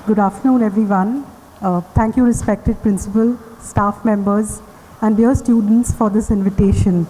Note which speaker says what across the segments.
Speaker 1: Good afternoon, everyone. Thank you, respected principal, staff members, and dear students for this invitation.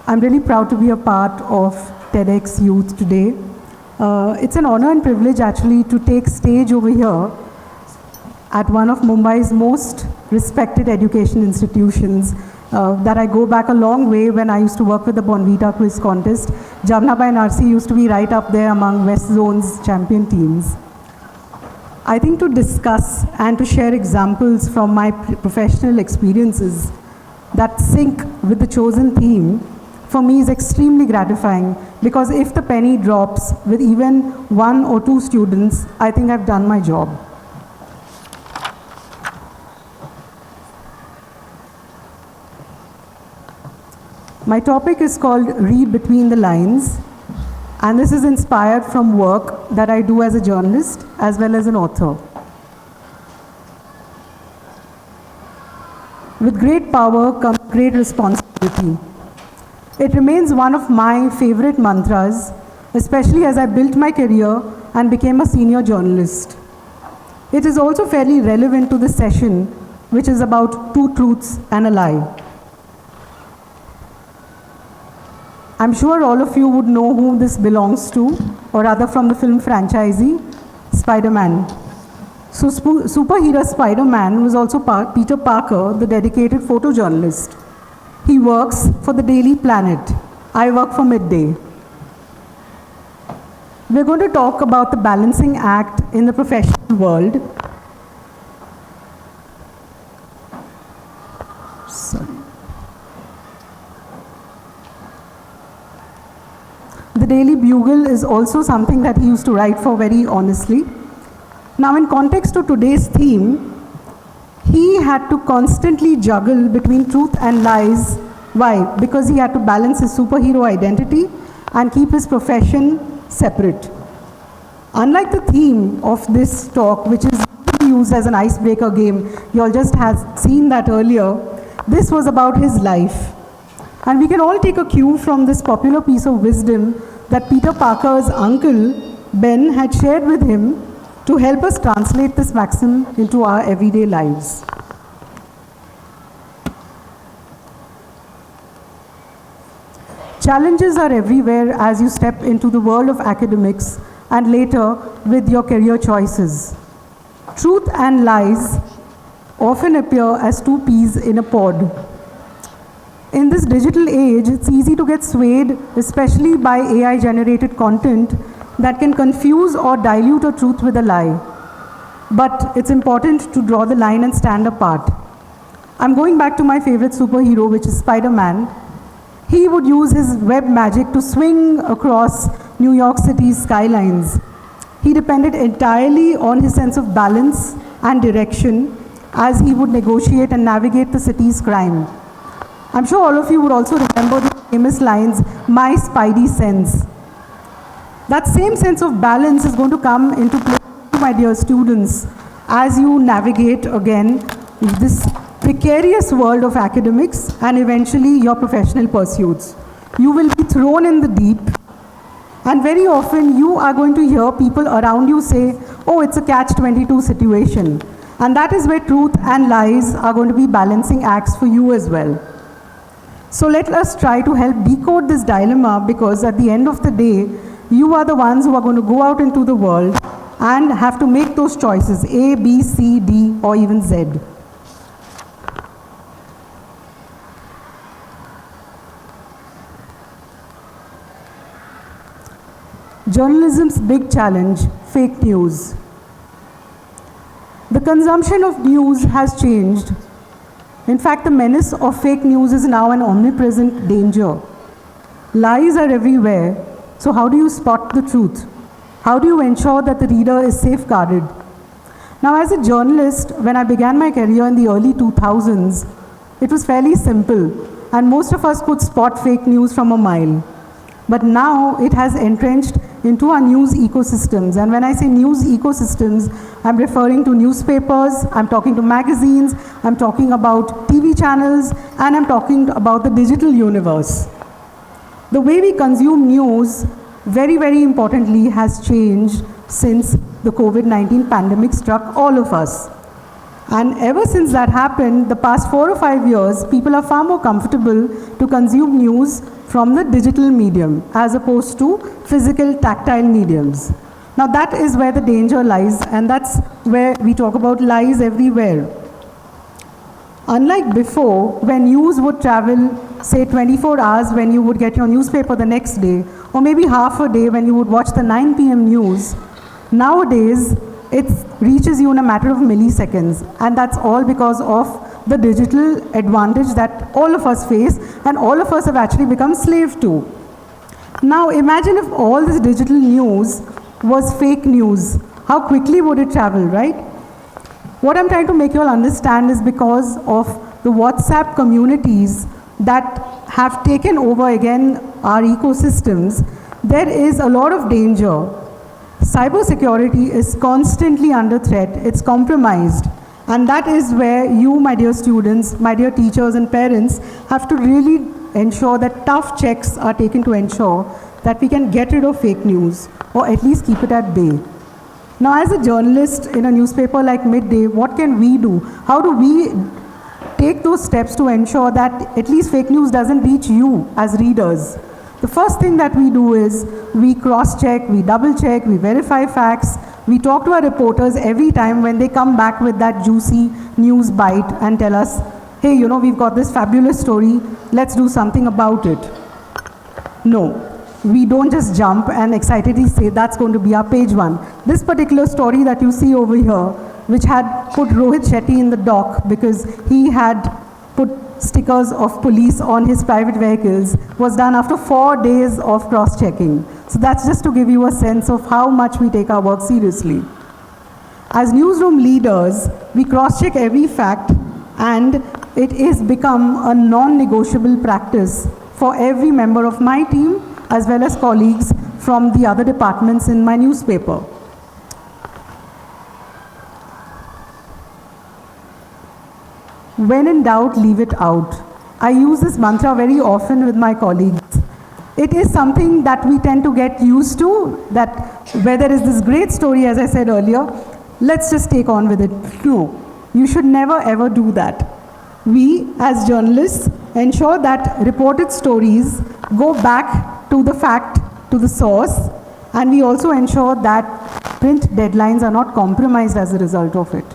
Speaker 1: I'm really proud to be a part of TEDx Youth today. It's an honor and privilege actually to take stage over here at one of Mumbai's most respected education institutions that I go back a long way when I used to work with the Bonvita quiz contest. Jamnabai and RC used to be right up there among West Zone's champion teams. I think to discuss and to share examples from my professional experiences that sync with the chosen theme for me is extremely gratifying, because if the penny drops with even 1 or 2 students, I think I've done my job. My topic is called Read Between the Lines, and this is inspired from work that I do as a journalist as well as an author. With great power comes great responsibility. It remains one of my favorite mantras, especially as I built my career and became a senior journalist. It is also fairly relevant to this session, which is about 2 truths and a lie. I'm sure all of you would know who this belongs to, or rather from the film franchisee, Spider-Man. So superhero Spider-Man was also Peter Parker, the dedicated photojournalist. He works for the Daily Planet. I work for Midday. We're going to talk about the balancing act in the professional world. The Daily Bugle is also something that he used to write for very honestly. Now, in context to today's theme, he had to constantly juggle between truth and lies. Why? Because he had to balance his superhero identity and keep his profession separate. Unlike the theme of this talk, which is used as an icebreaker game, you all just have seen that earlier, this was about his life. And we can all take a cue from this popular piece of wisdom that Peter Parker's uncle, Ben, had shared with him to help us translate this maxim into our everyday lives. Challenges are everywhere as you step into the world of academics and later with your career choices. Truth and lies often appear as 2 peas in a pod. In this digital age, it's easy to get swayed, especially by AI-generated content that can confuse or dilute a truth with a lie. But it's important to draw the line and stand apart. I'm going back to my favorite superhero, which is Spider-Man. He would use his web magic to swing across New York City's skylines. He depended entirely on his sense of balance and direction as he would negotiate and navigate the city's crime. I'm sure all of you would also remember the famous lines, "My Spidey sense." That same sense of balance is going to come into play, my dear students, as you navigate again this precarious world of academics and eventually your professional pursuits. You will be thrown in the deep, and very often you are going to hear people around you say, "Oh, it's a catch-22 situation." And that is where truth and lies are going to be balancing acts for you as well. So let us try to help decode this dilemma, because at the end of the day, you are the ones who are going to go out into the world and have to make those choices, A, B, C, D, or even Z. Journalism's big challenge, fake news. The consumption of news has changed. In fact, the menace of fake news is now an omnipresent danger. Lies are everywhere, so how do you spot the truth? How do you ensure that the reader is safeguarded? Now, as a journalist, when I began my career in the early 2000s, it was fairly simple, and most of us could spot fake news from a mile. But now it has entrenched into our news ecosystems. And when I say news ecosystems, I'm referring to newspapers, I'm talking to magazines, I'm talking about TV channels, and I'm talking about the digital universe. The way we consume news very, very importantly, has changed since the COVID-19 pandemic struck all of us. And ever since that happened, the past 4 or 5 years, people are far more comfortable to consume news from the digital medium as opposed to physical, tactile mediums. Now that is where the danger lies, and that's where we talk about lies everywhere. Unlike before, when news would travel, say 24 hours when you would get your newspaper the next day, or maybe half a day when you would watch the 9 p.m. news, nowadays it reaches you in a matter of milliseconds, and that's all because of the digital advantage that all of us face and all of us have actually become slave to. Now imagine if all this digital news was fake news. How quickly would it travel, right? What I'm trying to make you all understand is because of the WhatsApp communities that have taken over again our ecosystems, there is a lot of danger. Cybersecurity is constantly under threat, it's compromised. And that is where you, my dear students, my dear teachers and parents, have to really ensure that tough checks are taken to ensure that we can get rid of fake news, or at least keep it at bay. Now, as a journalist in a newspaper like Midday, what can we do? How do we take those steps to ensure that at least fake news doesn't reach you as readers? The first thing that we do is we cross-check, we double-check, we verify facts, we talk to our reporters every time when they come back with that juicy news bite and tell us, hey, you know, we've got this fabulous story, let's do something about it. No. We don't just jump and excitedly say that's going to be our page one. This particular story that you see over here, which had put Rohit Shetty in the dock because he had put stickers of police on his private vehicles, was done after 4 days of cross-checking. So that's just to give you a sense of how much we take our work seriously. As newsroom leaders, we cross-check every fact, and it is become a non-negotiable practice for every member of my team as well as colleagues from the other departments in my newspaper. When in doubt, leave it out. I use this mantra very often with my colleagues. It is something that we tend to get used to, that where there is this great story, as I said earlier, let's just take on with it. No, you should never ever do that. We, as journalists, ensure that reported stories go back to the fact, to the source, and we also ensure that print deadlines are not compromised as a result of it.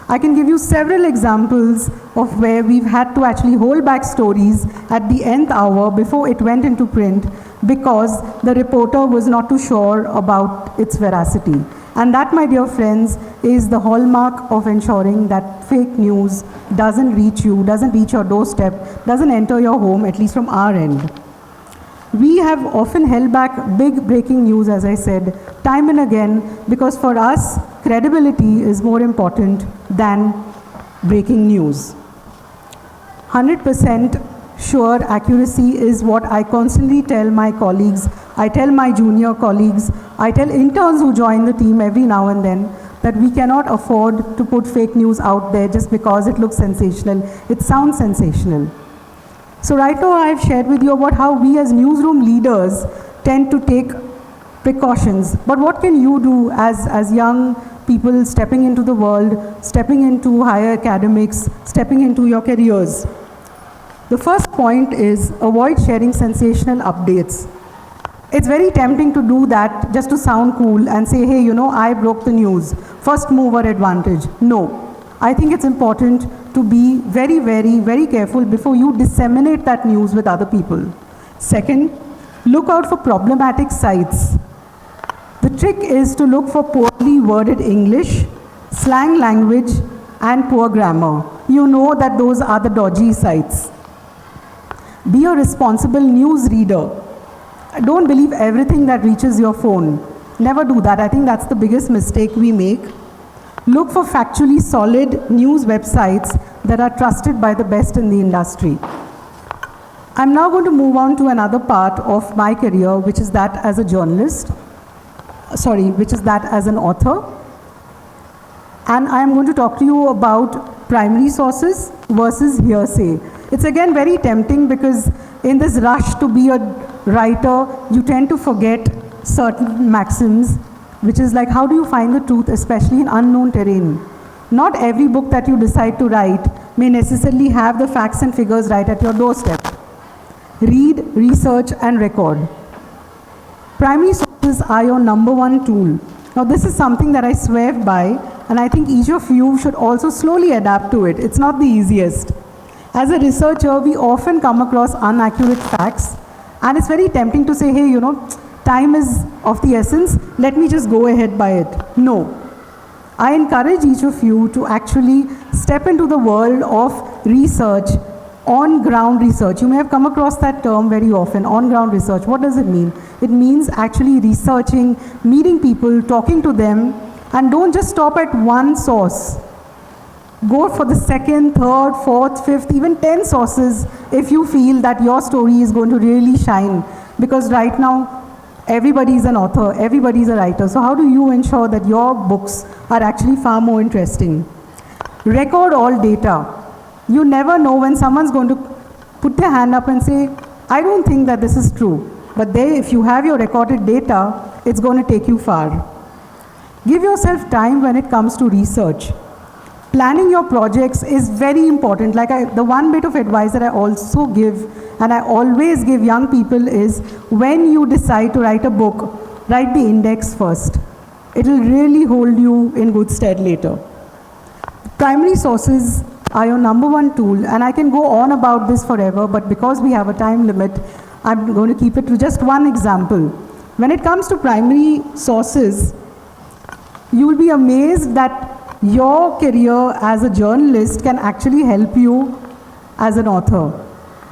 Speaker 1: I can give you several examples of where we've had to actually hold back stories at the nth hour before it went into print because the reporter was not too sure about its veracity. And that, my dear friends, is the hallmark of ensuring that fake news doesn't reach you, doesn't reach your doorstep, doesn't enter your home, at least from our end. We have often held back big breaking news, as I said, time and again, because for us, credibility is more important than breaking news. 100% sure accuracy is what I constantly tell my colleagues. I tell my junior colleagues, I tell interns who join the team every now and then, that we cannot afford to put fake news out there just because it looks sensational. It sounds sensational. So right now I've shared with you about how we as newsroom leaders tend to take precautions. But what can you do as young people stepping into the world, stepping into higher academics, stepping into your careers? The first point is avoid sharing sensational updates. It's very tempting to do that just to sound cool and say, hey, you know, I broke the news. First mover advantage. No. I think it's important to be very, very, very careful before you disseminate that news with other people. Second, look out for problematic sites. The trick is to look for poorly worded English, slang language, and poor grammar. You know that those are the dodgy sites. Be a responsible news reader. Don't believe everything that reaches your phone. Never do that. I think that's the biggest mistake we make. Look for factually solid news websites that are trusted by the best in the industry. I'm now going to move on to another part of my career, which is that as a journalist. Which is that as an author. And I'm going to talk to you about primary sources versus hearsay. It's again very tempting because in this rush to be a writer, you tend to forget certain maxims, which is like, how do you find the truth, especially in unknown terrain? Not every book that you decide to write may necessarily have the facts and figures right at your doorstep. Read, research, and record. Primary sources are your #1 tool. Now this is something that I swear by, and I think each of you should also slowly adapt to it. It's not the easiest. As a researcher, we often come across inaccurate facts, and it's very tempting to say, hey, time is of the essence, let me just go ahead by it. No. I encourage each of you to actually step into the world of research, on-ground research. You may have come across that term very often, on-ground research. What does it mean? It means actually researching, meeting people, talking to them, and don't just stop at one source. Go for the second, third, fourth, fifth, even 10 sources if you feel that your story is going to really shine. Because right now, everybody is an author, everybody is a writer. So how do you ensure that your books are actually far more interesting? Record all data. You never know when someone's going to put their hand up and say, I don't think that this is true. But if you have your recorded data, it's going to take you far. Give yourself time when it comes to research. Planning your projects is very important. The one bit of advice that I also give, and I always give young people, is when you decide to write a book, write the index first. It will really hold you in good stead later. Primary sources are your #1 tool, and I can go on about this forever, but because we have a time limit, I'm going to keep it to just one example. When it comes to primary sources, you will be amazed that your career as a journalist can actually help you as an author.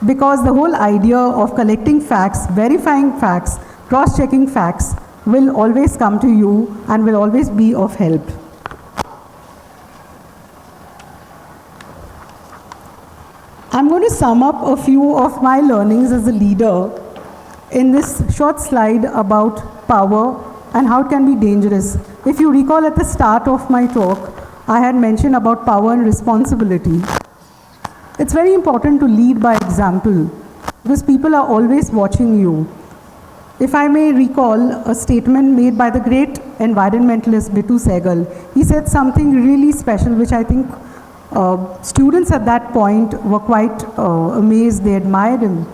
Speaker 1: Because the whole idea of collecting facts, verifying facts, cross-checking facts will always come to you and will always be of help. I'm going to sum up a few of my learnings as a leader in this short slide about power and how it can be dangerous. If you recall at the start of my talk, I had mentioned about power and responsibility. It's very important to lead by example because people are always watching you. If I may recall a statement made by the great environmentalist Bitu Sehgal, he said something really special which I think students at that point were quite amazed, they admired him.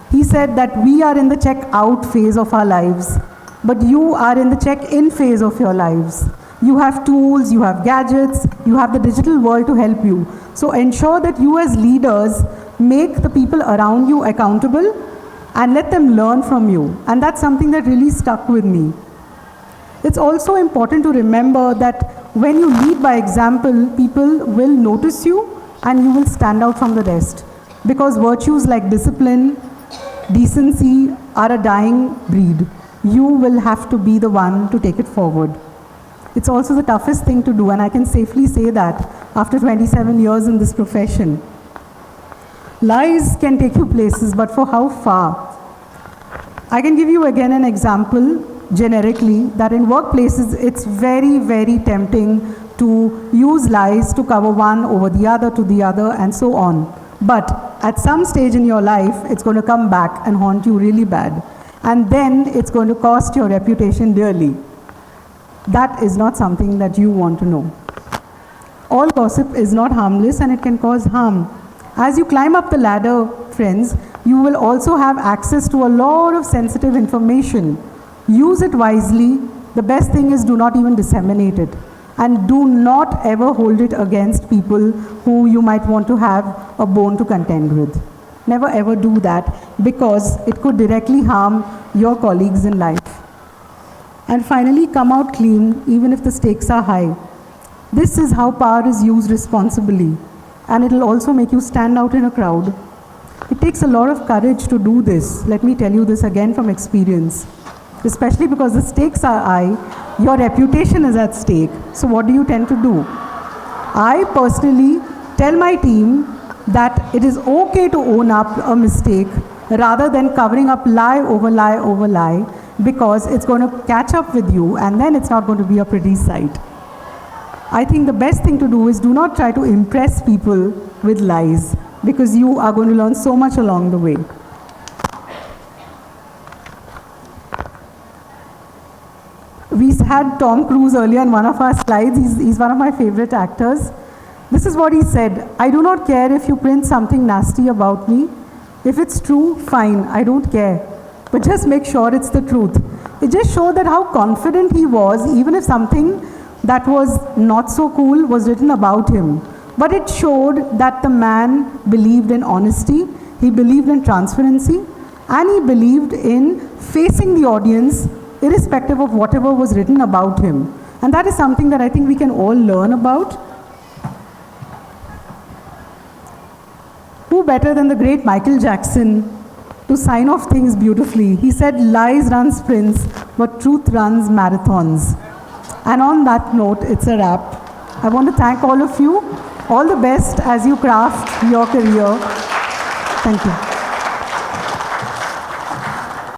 Speaker 1: He said that we are in the check-out phase of our lives, but you are in the check-in phase of your lives. You have tools, you have gadgets, you have the digital world to help you. So ensure that you as leaders make the people around you accountable and let them learn from you. And that's something that really stuck with me. It's also important to remember that when you lead by example, people will notice you and you will stand out from the rest. Because virtues like discipline, decency are a dying breed. You will have to be the one to take it forward. It's also the toughest thing to do, and I can safely say that after 27 years in this profession. Lies can take you places, but for how far? I can give you again an example generically that in workplaces it's very, very tempting to use lies to cover one over the other to the other and so on. But at some stage in your life, it's going to come back and haunt you really bad. And then it's going to cost your reputation dearly. That is not something that you want to know. All gossip is not harmless and it can cause harm. As you climb up the ladder, friends, you will also have access to a lot of sensitive information. Use it wisely. The best thing is do not even disseminate it. And do not ever hold it against people who you might want to have a bone to contend with. Never ever do that because it could directly harm your colleagues in life. And finally, come out clean even if the stakes are high. This is how power is used responsibly, and it will also make you stand out in a crowd. It takes a lot of courage to do this. Let me tell you this again from experience. Especially because the stakes are high, your reputation is at stake. So what do you tend to do? I personally tell my team that it is okay to own up a mistake rather than covering up lie over lie over lie, because it's going to catch up with you and then it's not going to be a pretty sight. I think the best thing to do is do not try to impress people with lies, because you are going to learn so much along the way. had Tom Cruise earlier in one of our slides. He's one of my favorite actors. This is what he said: "I do not care if you print something nasty about me. If it's true, fine, I don't care. But just make sure it's the truth." It just showed that how confident he was, even if something that was not so cool was written about him. But it showed that the man believed in honesty, he believed in transparency, and he believed in facing the audience irrespective of whatever was written about him. And that is something that I think we can all learn about. Who better than the great Michael Jackson to sign off things beautifully? He said, "Lies run sprints, but truth runs marathons." And on that note, it's a wrap. I want to thank all of you. All the best as you craft your career. Thank you.